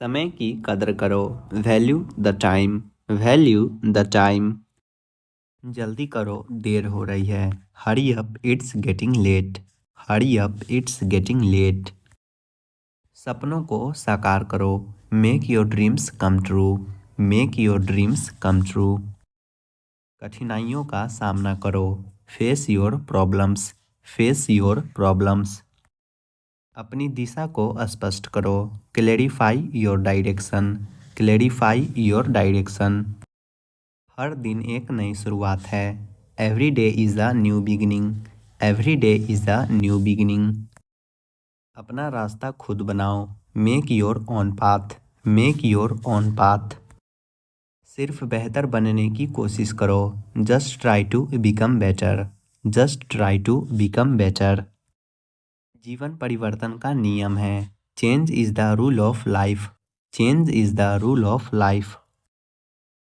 समय की कदर करो। Value the time. Value the time. जल्दी करो, देर हो रही है। Hurry up, it's getting late. Hurry up, it's getting late. सपनों को साकार करो। Make your dreams come true. Make your dreams come true. कठिनाइयों का सामना करो। Face your problems. Face your problems. अपनी दिशा को स्पष्ट करो। Clarify your direction. Clarify your direction. हर दिन एक नई शुरुआत है। Every day is a new beginning. Every day is a new beginning. अपना रास्ता खुद बनाओ। Make your own path. Make your own path. सिर्फ बेहतर बनने की कोशिश करो। Just try to become better. Just try to become better. जीवन परिवर्तन का नियम है। Change is the rule of life. Change is the rule of life.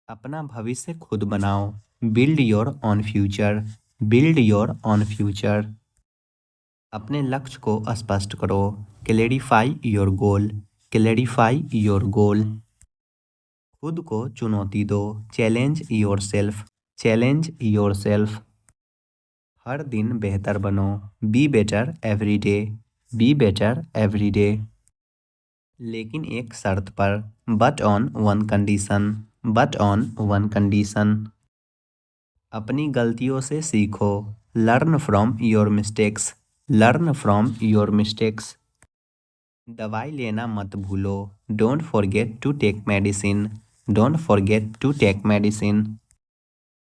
अपना भविष्य खुद बनाओ। Build your own future. Build your own future. अपने लक्ष्य को स्पष्ट करो। Clarify your goal. Clarify your goal. खुद को चुनौती दो। Challenge yourself. Challenge yourself. हर दिन बेहतर बनो। Be better every day. Be better every day. लेकिन एक शर्त पर। But on one condition. But on one condition. अपनी गलतियों से सीखो। Learn from your mistakes. Learn from your mistakes. दवाई लेना मत भूलो। Don't forget to take medicine. Don't forget to take medicine.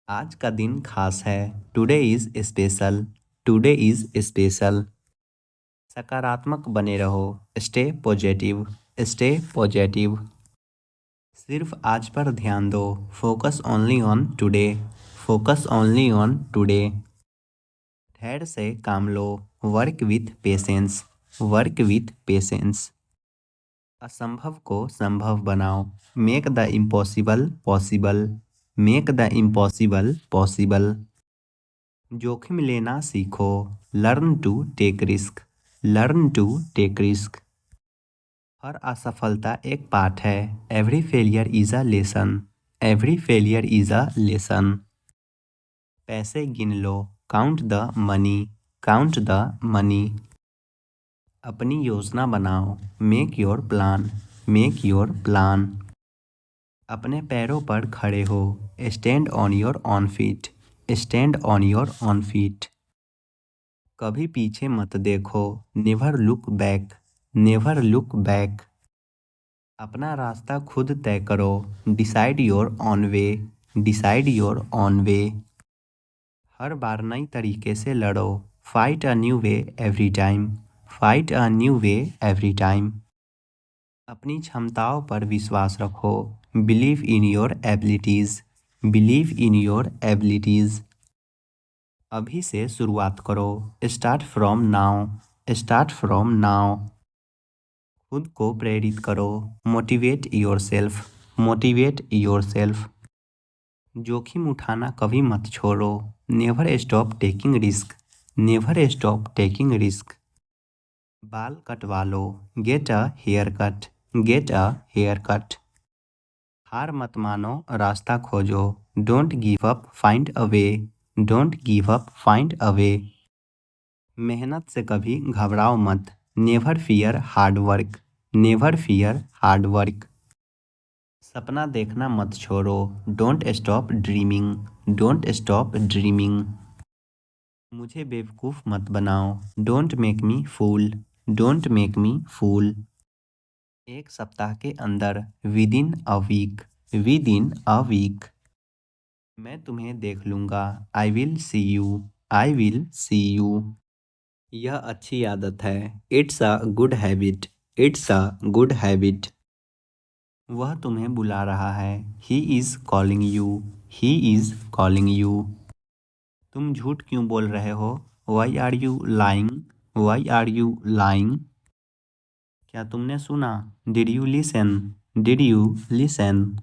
आज का दिन खास है। Today is special. Today is special. सकारात्मक बने रहो। Stay positive. Stay positive. सिर्फ आज पर ध्यान दो। Focus only on today. Focus only on today. धैर्य से काम लो। Work with patience. Work with patience. असंभव को संभव बनाओ। Make the impossible possible. Make the impossible possible. जोखिम लेना सीखो। Learn to take risk. Learn to take risk. हर असफलता एक पाठ है। Every failure is a lesson. Every failure is a lesson. पैसे गिन लो। Count the money. Count the money. अपनी योजना बनाओ। Make your plan. Make your plan. अपने पैरों पर खड़े हो। Stand on your own feet. Stand on your own feet. कभी पीछे मत देखो। Never look back. Never look back. अपना रास्ता खुद तय करो। Decide your own way. Decide your own way. हर बार नई तरीके से लड़ो। Fight a new way every time. Fight a new way every time. अपनी क्षमताओं पर विश्वास रखो। Believe in your abilities. Believe in your abilities. अभी से शुरुआत करो। Start from now. Start from now. खुद को प्रेरित करो। Motivate yourself. Motivate yourself. जोखिम उठाना कभी मत छोड़ो। Never stop taking risk. Never stop taking risk. बाल कटवा लो। Get a haircut. Get a haircut. हार मत मानो, रास्ता खोजो। Don't give up, find a way. Don't give up, find a way. मेहनत से कभी घबराओ मत। Never fear hard work. Never fear hard work. सपना देखना मत छोड़ो। Don't stop dreaming. Don't stop dreaming. मुझे बेवकूफ़ मत बनाओ। Don't make me fool. Don't make me fool. एक सप्ताह के अंदर। Within a week. Within a week. मैं तुम्हें देख लूँगा। I will see you. I will see you. यह अच्छी आदत है। It's a good habit. It's a good habit. वह तुम्हें बुला रहा है। He is calling you. He is calling you. तुम झूठ क्यों बोल रहे हो? Why are you lying? Why are you lying? क्या तुमने सुना? Did you listen? Did you listen?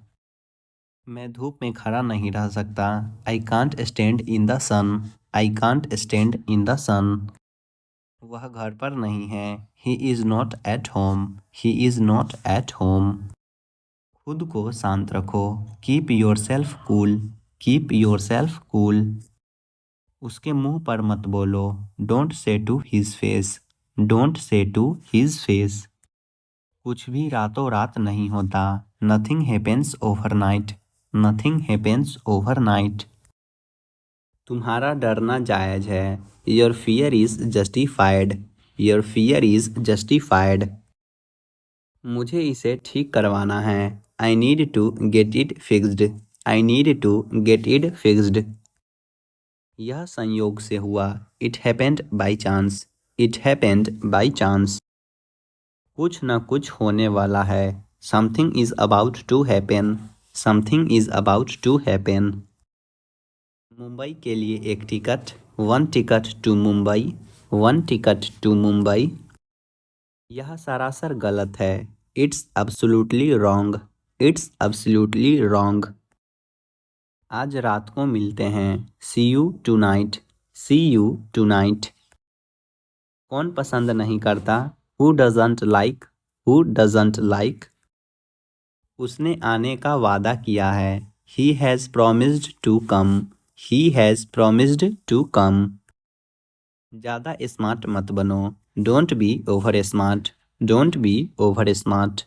मैं धूप में खड़ा नहीं रह सकता। I can't stand in the sun. I can't stand in the सन। वह घर पर नहीं है। He is not at home. He is not at home. खुद को शांत रखो, keep yourself cool, keep yourself cool. उसके मुंह पर मत बोलो, don't say to his face, don't say to his face. कुछ भी रातों रात नहीं होता, nothing happens overnight, nothing happens overnight. तुम्हारा डरना जायज है, your fear is justified, your fear is justified. मुझे इसे ठीक करवाना है, I need to get it fixed, I need to get it fixed. यह संयोग से हुआ, it happened by chance, it happened by chance. कुछ न कुछ होने वाला है, something is about to happen, something is about to happen. Mumbai के लिए एक ticket, one ticket to Mumbai, one ticket to Mumbai. यह सरासर गलत है, it's absolutely wrong, it's absolutely wrong. आज रात को मिलते हैं, सी you tonight, see you tonight. कौन पसंद नहीं करता, who doesn't like, who doesn't like. उसने आने का वादा किया है, he has promised to come, he has promised to come. ज़्यादा स्मार्ट मत बनो, don't be over smart, don't be over smart.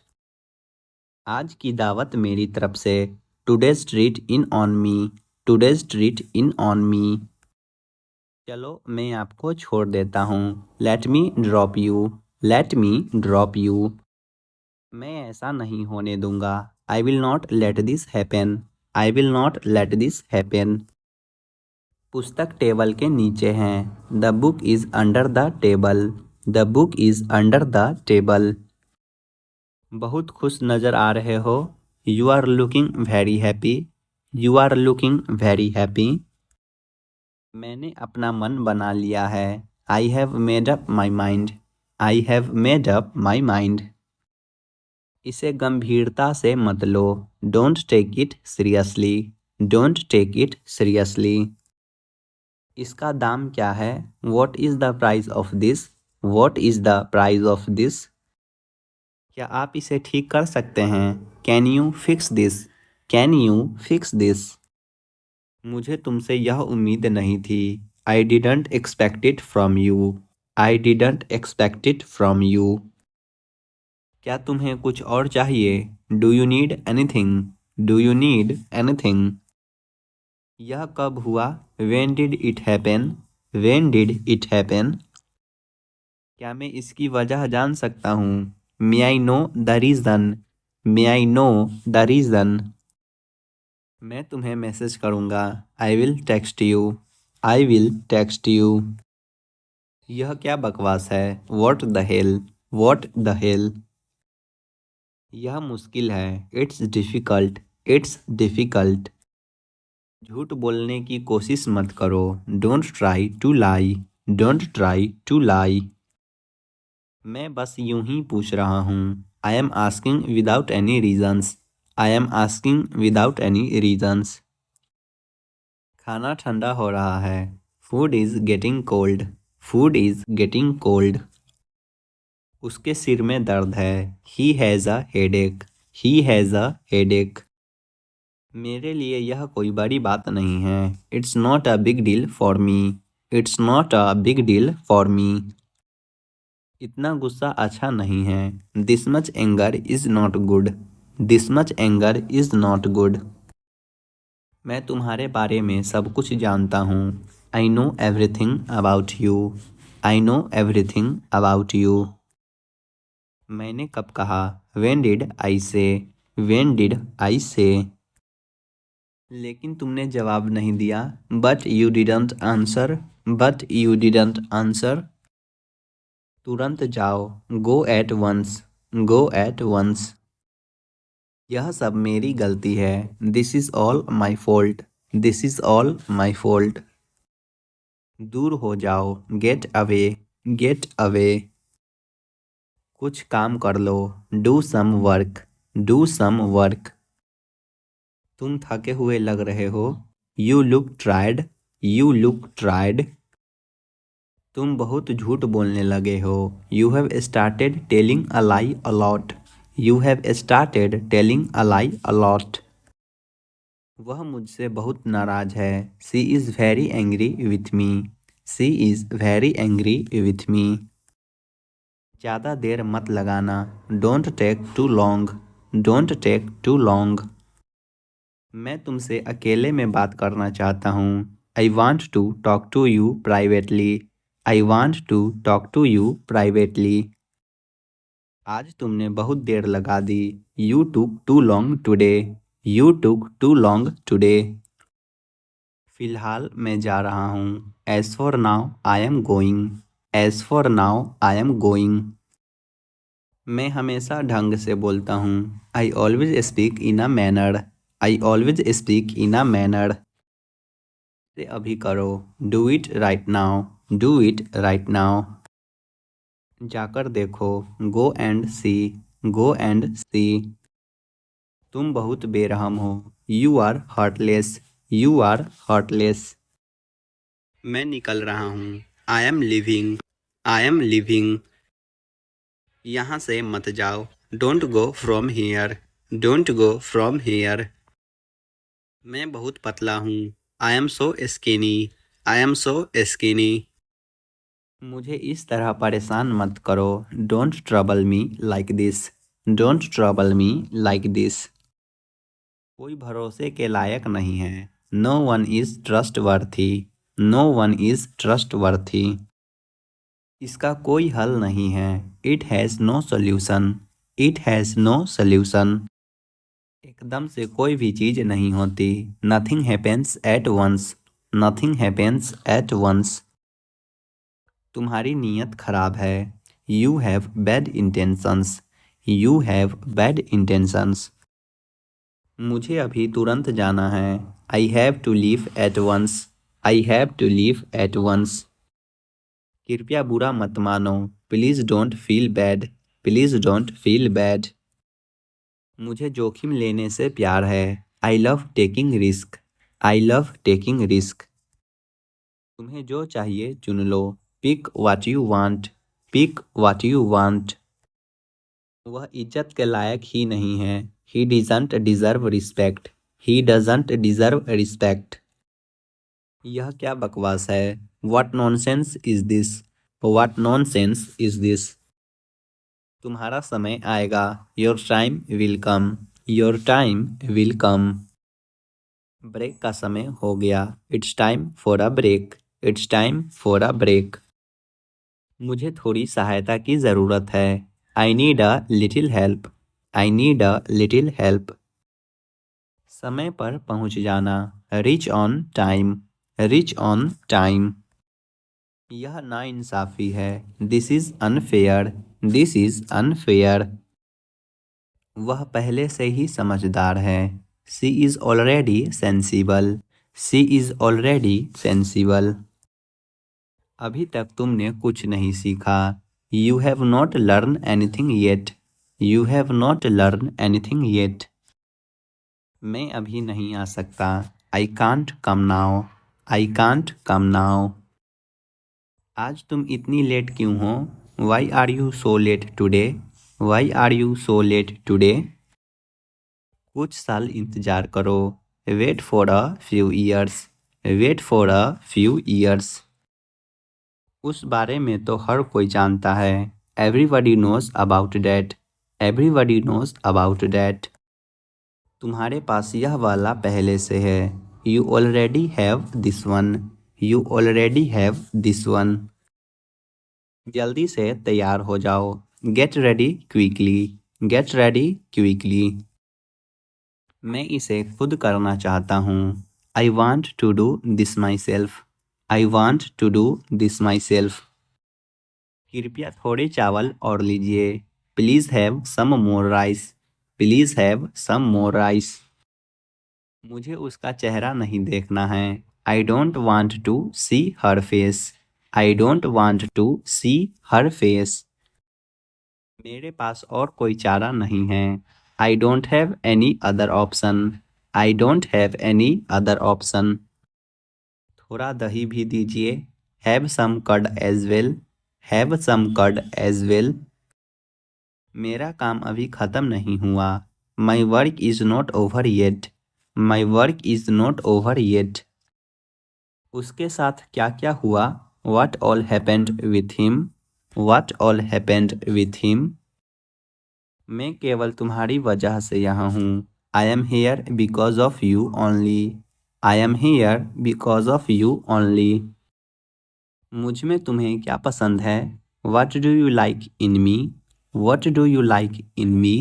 आज की दावत मेरी तरफ से, today's treat in on me, today's treat in on me. चलो मैं आपको छोड़ देता हूँ, let me drop you, late me drop you. मैं ऐसा नहीं होने दूंगा, I will not let this happen, I will not let this happen. पुस्तक टेबल के नीचे हैं, the book is under the table, the book is under the table. बहुत खुश नज़र आ रहे हो, you are looking very happy, you are looking very happy. मैंने अपना मन बना लिया है, I have made up my mind, I have made up my mind. इसे गंभीरता से मत लो, don't take it seriously, don't take it seriously. इसका दाम क्या है, what is the price of this, what is the price of this. क्या आप इसे ठीक कर सकते हैं, can you fix this, can you fix this. मुझे तुमसे यह उम्मीद नहीं थी, I didn't expect it from you, I didn't expect it from you. क्या तुम्हें कुछ और चाहिए, do you need anything, do you need anything. यह कब हुआ, when did it happen, when did it happen. क्या मैं इसकी वजह जान सकता हूँ, may I know the reason, may I know the reason. मैं तुम्हें मैसेज करूँगा, I will text you, I will text you. यह क्या बकवास है, what the hell, what the hell. यह मुश्किल है, इट्स डिफ़िकल्ट, इट्स डिफ़िकल्ट। झूठ बोलने की कोशिश मत करो, don't try to lie, don't try to lie. मैं बस यूं ही पूछ रहा हूँ, I am asking without any reasons, I am asking without any reasons. खाना ठंडा हो रहा है, food is getting cold, food is getting cold. उसके सिर में दर्द है, he has a headache, he has a headache. मेरे लिए यह कोई बड़ी बात नहीं है, it's not a big deal for me, it's not a big deal for me. इतना गुस्सा अच्छा नहीं है, this much anger is not good, this much anger is not good. मैं तुम्हारे बारे में सब कुछ जानता हूँ, I know everything about you, I know everything about you. मैंने कब कहा, व्हेन डिड आई से, व्हेन डिड आई से। लेकिन तुमने जवाब नहीं दिया, but you didn't answer, but you didn't answer. तुरंत जाओ, go at once, go at once. यह सब मेरी गलती है, this is all my fault, this is all my fault. दूर हो जाओ, गेट अवे, गेट अवे। कुछ काम कर लो, do some work, do some work. तुम थके हुए लग रहे हो, you look tired, you look tired. तुम बहुत झूठ बोलने लगे हो, you have started telling a lie अलॉट, You have started telling a lie a lot. वह मुझसे बहुत नाराज है. She is very angry with me. She is very angry with me. ज़्यादा देर मत लगाना. Don't take too long. Don't take too long. मैं तुमसे अकेले में बात करना चाहता हूँ. I want to talk to you privately. I want to talk to you privately. आज तुमने बहुत देर लगा दी. You took too long today. You took too long today. फिलहाल मैं जा रहा हूँ. As for now, I am going. As for now, I am going. मैं हमेशा ढंग से बोलता हूँ. I always speak in a manner. I always speak in a manner. इसे अभी करो. Do it right now. Do it right now. जाकर देखो. Go and see. Go and see. तुम बहुत बेरहम हो. You are heartless. You are heartless. मैं निकल रहा हूँ. I am leaving. I am leaving. यहाँ से मत जाओ. Don't go from here. Don't go from here. मैं बहुत पतला हूँ. I am so skinny. I am so skinny. मुझे इस तरह परेशान मत करो. Don't trouble me like this. Don't trouble me like this. कोई भरोसे के लायक नहीं है. No one is trustworthy. No one is trustworthy. इसका कोई हल नहीं है. It has no solution. It has no solution. एकदम से कोई भी चीज़ नहीं होती. Nothing happens at once. Nothing happens at once. तुम्हारी नीयत खराब है. You have bad intentions. You have bad intentions. मुझे अभी तुरंत जाना है. I have to leave at once. I have to leave at once. कृपया बुरा मत मानो. Please don't feel bad. Please don't feel bad. मुझे जोखिम लेने से प्यार है. I love taking risk. I love taking risk. तुम्हें जो चाहिए चुन लो. Pick what you want. Pick what you want. वह इज्जत के लायक ही नहीं है. He doesn't deserve respect. He doesn't deserve respect. यह क्या बकवास है. What nonsense is this? What nonsense is this? तुम्हारा समय आएगा. Your time will come. Your time will come. Break का समय हो गया. It's time for a break. It's time for a break. मुझे थोड़ी सहायता की ज़रूरत है. I need a little help. I need a little help. समय पर पहुंच जाना. Reach on time. Reach on time. यह नाइंसाफ़ी है. This is unfair. This is unfair. वह पहले से ही समझदार है. She is already sensible. She is already sensible. अभी तक तुमने कुछ नहीं सीखा. You have not learned anything yet. You have not learned anything yet. मैं अभी नहीं आ सकता. I can't come now. I can't come now. आज तुम इतनी लेट क्यों हो? Why are you so late today? Why are you so late today? कुछ साल इंतज़ार करो. Wait for a few years. Wait for a few years. उस बारे में तो हर कोई जानता है. Everybody knows about that. Everybody knows about that. तुम्हारे पास यह वाला पहले से है. You already have this one. You already have this one. जल्दी से तैयार हो जाओ. Get ready quickly. Get ready quickly. मैं इसे खुद करना चाहता हूँ. I want to do this myself. I want to do this myself. कृपया थोड़े चावल और लीजिए. Please have some more rice. Please have some more rice. मुझे उसका चेहरा नहीं देखना है. I don't want to see her face. I don't want to see her face. मेरे पास और कोई चारा नहीं है. I don't have any other option. I don't have any other option. थोड़ा दही भी दीजिए. Have some curd as well. Have some curd as well. मेरा काम अभी ख़त्म नहीं हुआ। My work is not over yet. My work is not over yet. उसके साथ क्या क्या हुआ? What all happened with him? What all happened with him? मैं केवल तुम्हारी वजह से यहाँ हूँ। I am here because of you only. I am here because of you only. मुझ में तुम्हें क्या पसंद है? What do you like in me? What do you like in me?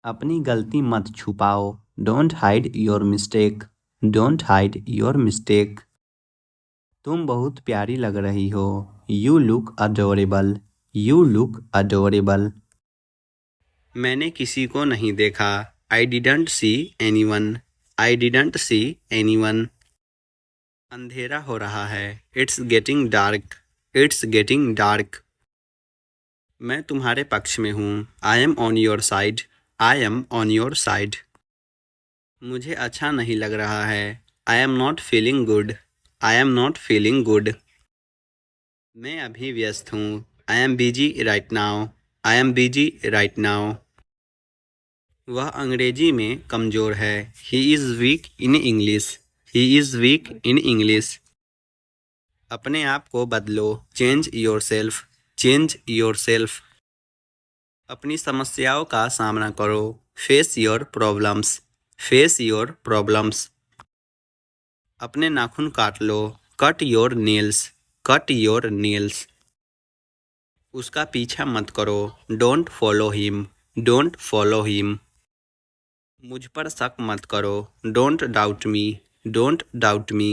अपनी गलती मत छुपाओ। Don't hide your mistake. Don't hide your mistake. तुम बहुत प्यारी लग रही हो। You look adorable. You look adorable. मैंने किसी को नहीं देखा। I didn't see anyone. I didn't see anyone. अंधेरा हो रहा है। It's getting dark. It's getting dark. मैं तुम्हारे पक्ष में हूँ। I am on your side. I am on your side. मुझे अच्छा नहीं लग रहा है। I am not feeling good. I am not feeling good. मैं अभी व्यस्त हूँ। I am busy right now. I am busy right now. वह अंग्रेजी में कमज़ोर है। He is weak in English. He is weak in English. अपने आप को बदलो। Change yourself. Change yourself. अपनी समस्याओं का सामना करो। Face your problems. Face your problems. अपने नाखून काट लो। Cut your nails. Cut your nails. उसका पीछा मत करो। Don't follow him. Don't follow him. मुझ पर शक मत करो। Don't doubt me. Don't doubt me.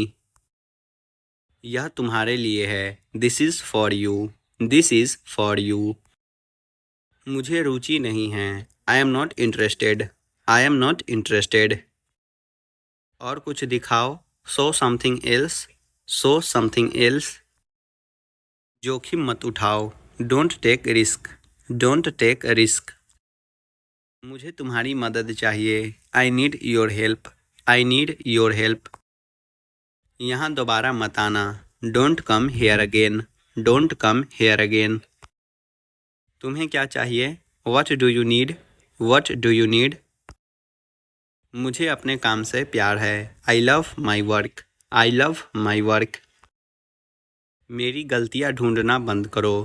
यह तुम्हारे लिए है। This is for you. This is for you. मुझे रुचि नहीं है। I am not interested. I am not interested. और कुछ दिखाओ। Show something else. Show something else. जोखिम मत उठाओ। Don't take risk. Don't take risk. मुझे तुम्हारी मदद चाहिए। I need your help. I need your help. यहाँ दोबारा मत आना। Don't come here again. Don't come here again. तुम्हें क्या चाहिए? What do you need? What do you need? मुझे अपने काम से प्यार है। I love my work. I love my work. मेरी गलतियाँ ढूंढना बंद करो।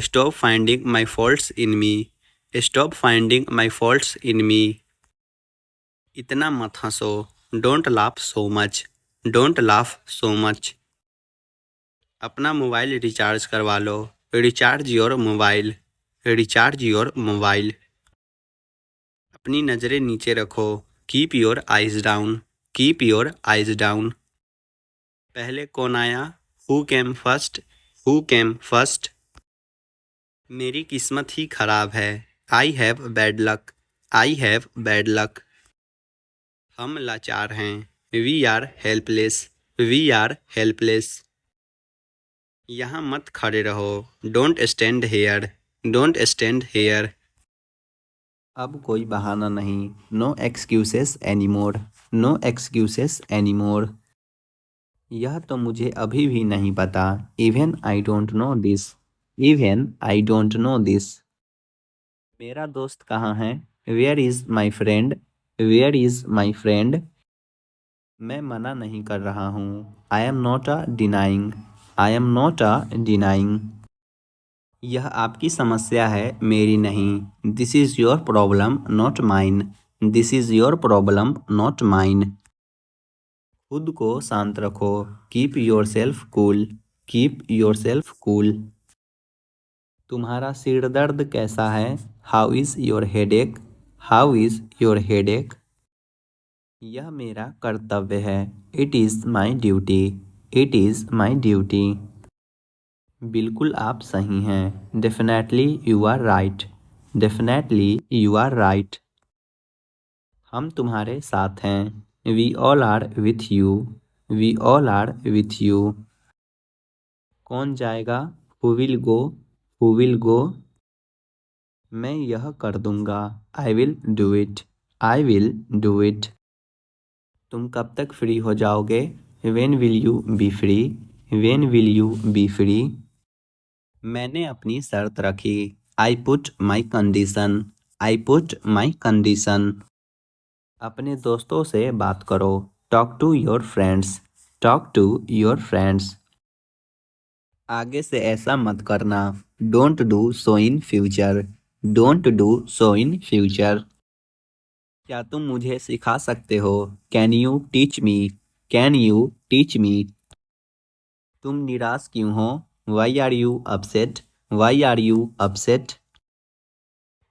Stop finding my faults in me. Stop finding my faults in me. इतना मत हंसो। Don't laugh so much. Don't laugh so much. अपना मोबाइल रिचार्ज करवा लो। Recharge your mobile. Recharge your mobile. अपनी नज़रें नीचे रखो। Keep your eyes down. Keep your eyes down. पहले कौन आया? Who came first? Who came first? मेरी किस्मत ही खराब है। I have bad luck. I have bad luck. हम लाचार हैं। We are helpless. We are helpless. यहाँ मत खड़े रहो। Don't stand here. Don't stand here. अब कोई बहाना नहीं। No excuses anymore. No excuses anymore. यह तो मुझे अभी भी नहीं पता। Even I don't know this. Even I don't know this. मेरा दोस्त कहाँ है? Where is my friend? Where is my friend? मैं मना नहीं कर रहा हूँ। I am not denying. I am not denying. यह आपकी समस्या है, मेरी नहीं। This is your problem, not mine. This is your problem, not mine. खुद को शांत रखो। Keep yourself cool. Keep yourself cool. तुम्हारा सिर दर्द कैसा है? How is your headache? How is your headache? यह मेरा कर्तव्य है। It is my duty. It is my duty. बिल्कुल आप सही हैं। Definitely you are right. Definitely you are right. हम तुम्हारे साथ हैं। We all are with you. We all are with you. कौन जाएगा? Who will go? Who will go? मैं यह कर दूंगा। I will do it. I will do it. तुम कब तक फ्री हो जाओगे? When will you be free? When will you be free? मैंने अपनी शर्त रखी। I put my condition. I put my condition. अपने दोस्तों से बात करो. Talk to your friends. Talk to your friends. आगे से ऐसा मत करना. Don't do so in future. Don't do so in future. क्या तुम मुझे सिखा सकते हो? Can you teach me? Can you teach me? तुम निराश क्यों हो? Why are you upset? Why are you upset?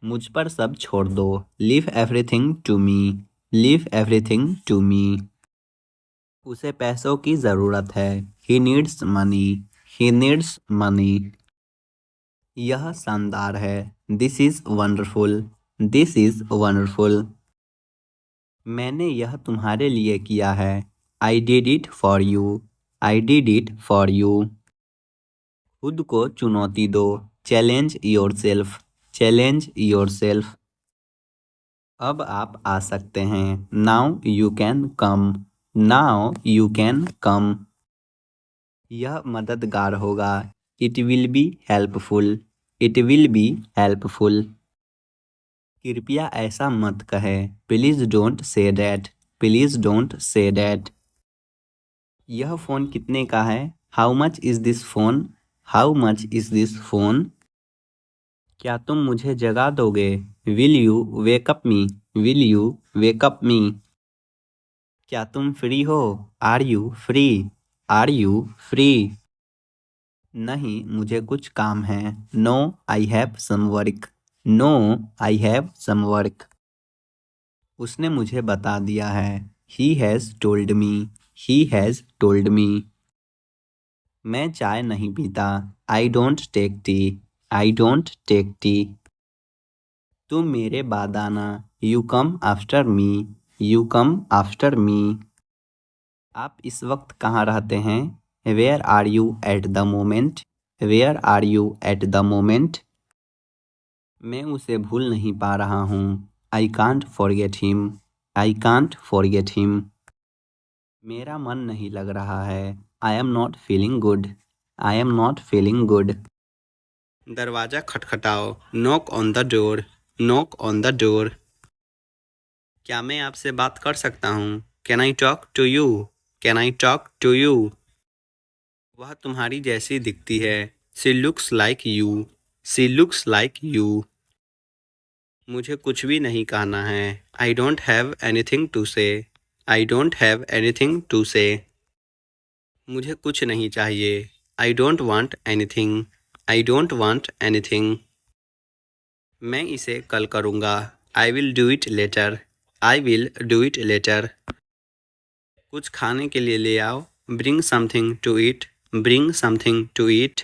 मुझ पर सब छोड़ दो. Leave everything to me. Leave everything to me. उसे पैसों की ज़रूरत है. He needs money. He needs money. यह शानदार है. This is wonderful. This is wonderful. मैंने यह तुम्हारे लिए किया है. I did it for you. I did it for you. खुद को चुनौती दो. Challenge yourself. Challenge yourself. अब आप आ सकते हैं. Now you can come. Now you can come. यह मददगार होगा. It will be helpful. It will be helpful. कृपया ऐसा मत कहे. Please don't say that. Please don't say that. यह फ़ोन कितने का है? How much is this phone? How much is this phone? क्या तुम मुझे जगा दोगे? Will you wake up me? Will you wake up me? क्या तुम फ्री हो? Are you free? Are you free? नहीं, मुझे कुछ काम है. No, I have some work. No, I have some work. उसने मुझे बता दिया है. He has told me. He has told me. मैं चाय नहीं पीता. I don't take tea. I don't take tea. तुम मेरे बाद आना. You come after me. You come after me. आप इस वक्त कहाँ रहते हैं? Where are you at the moment? Where are you at the moment? मैं उसे भूल नहीं पा रहा हूँ. I can't forget him. I can't forget him. मेरा मन नहीं लग रहा है. I am not feeling good. I am not feeling good. दरवाज़ा खटखटाओ. Knock on the door. Knock on the door. क्या मैं आपसे बात कर सकता हूँ? Can I talk to you? Can I talk to you? वह तुम्हारी जैसी दिखती है. She looks like you. She looks like you. मुझे कुछ भी नहीं कहना है. I don't have anything to say. I don't have anything to say. मुझे कुछ नहीं चाहिए. I don't want anything. I don't want anything. मैं इसे कल करूँगा. I will do it later. I will do it later. कुछ खाने के लिए ले आओ. Bring something to eat. Bring something to eat.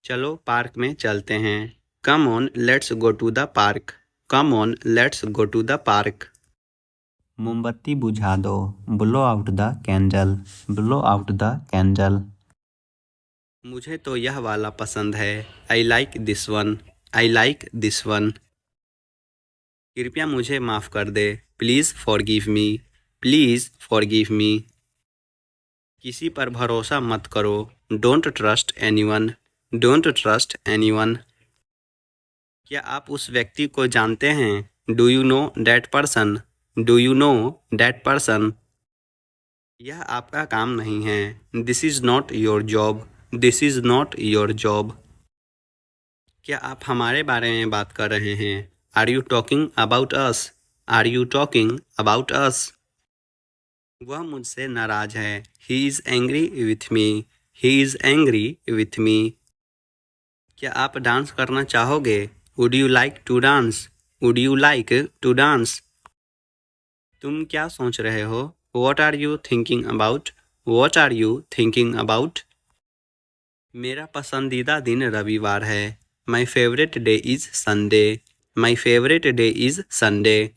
चलो पार्क में चलते हैं. Come on, let's go to the park. Come on, let's go to the park. मोमबत्ती बुझा दो. Blow out the candle. Blow out the candle. मुझे तो यह वाला पसंद है. I like this one. I like this one. कृपया मुझे माफ़ कर दे. Please forgive me. Please forgive me. किसी पर भरोसा मत करो. Don't trust anyone. Don't trust anyone. क्या आप उस व्यक्ति को जानते हैं? Do you know that person? Do you know that person? यह आपका काम नहीं है. This is not your job. This is not your job. क्या आप हमारे बारे में बात कर रहे हैं? Are you talking about us? Are you talking about us? वह मुझसे नाराज है. He is angry with me. He is angry with me. क्या आप डांस करना चाहोगे? Would you like to dance? Would you like to dance? तुम क्या सोच रहे हो? What are you thinking about? What are you thinking about? मेरा पसंदीदा दिन रविवार है. My favorite day is Sunday. My favorite day is Sunday.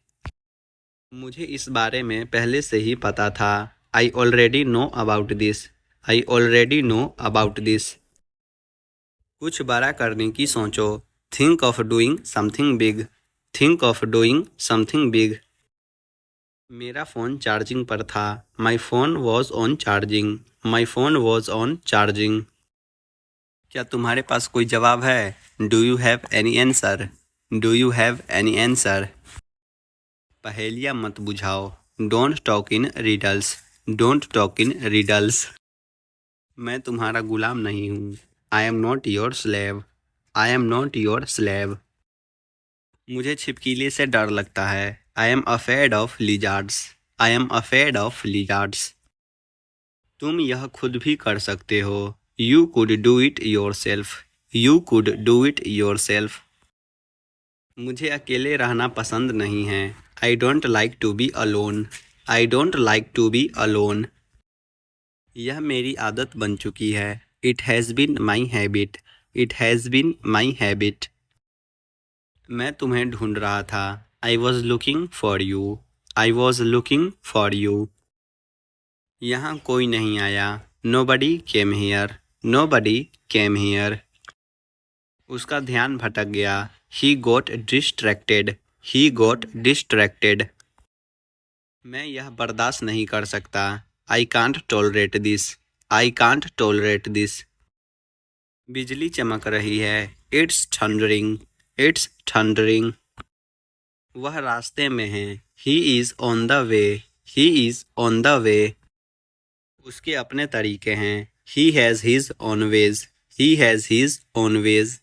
मुझे इस बारे में पहले से ही पता था. I already know about this. I already know about this. कुछ बड़ा करने की सोचो. Think of doing something big. Think of doing something big. मेरा फ़ोन चार्जिंग पर था. My phone was on charging. My phone was on charging. क्या तुम्हारे पास कोई जवाब है? Do you have any answer? Do you have any answer? पहेलियाँ मत बुझाओ। Don't talk in riddles. Don't talk in riddles. मैं तुम्हारा गुलाम नहीं हूँ। I am not your slave. I am not your slave. मुझे छिपकली से डर लगता है। I am afraid of lizards. I am afraid of lizards. तुम यह खुद भी कर सकते हो। You could do it yourself. You could do it yourself. मुझे अकेले रहना पसंद नहीं है। I don't like to be alone. I don't like to be alone. यह मेरी आदत बन चुकी है। It has been my habit. It has been my habit. मैं तुम्हें ढूंढ रहा था। I was looking for you. I was looking for you. यहाँ कोई नहीं आया। Nobody came here. Nobody came here. उसका ध्यान भटक गया। ही गोट डिस्ट्रैक्टेड। ही गोट डिस्ट्रैक्टेड। मैं यह बर्दाश्त नहीं कर सकता। I can't tolerate this. I can't tolerate this. बिजली चमक रही है। It's thundering. It's thundering. वह रास्ते में है। He is on the way. He is on the way. उसके अपने तरीके हैं। He has his own ways. He has his own ways.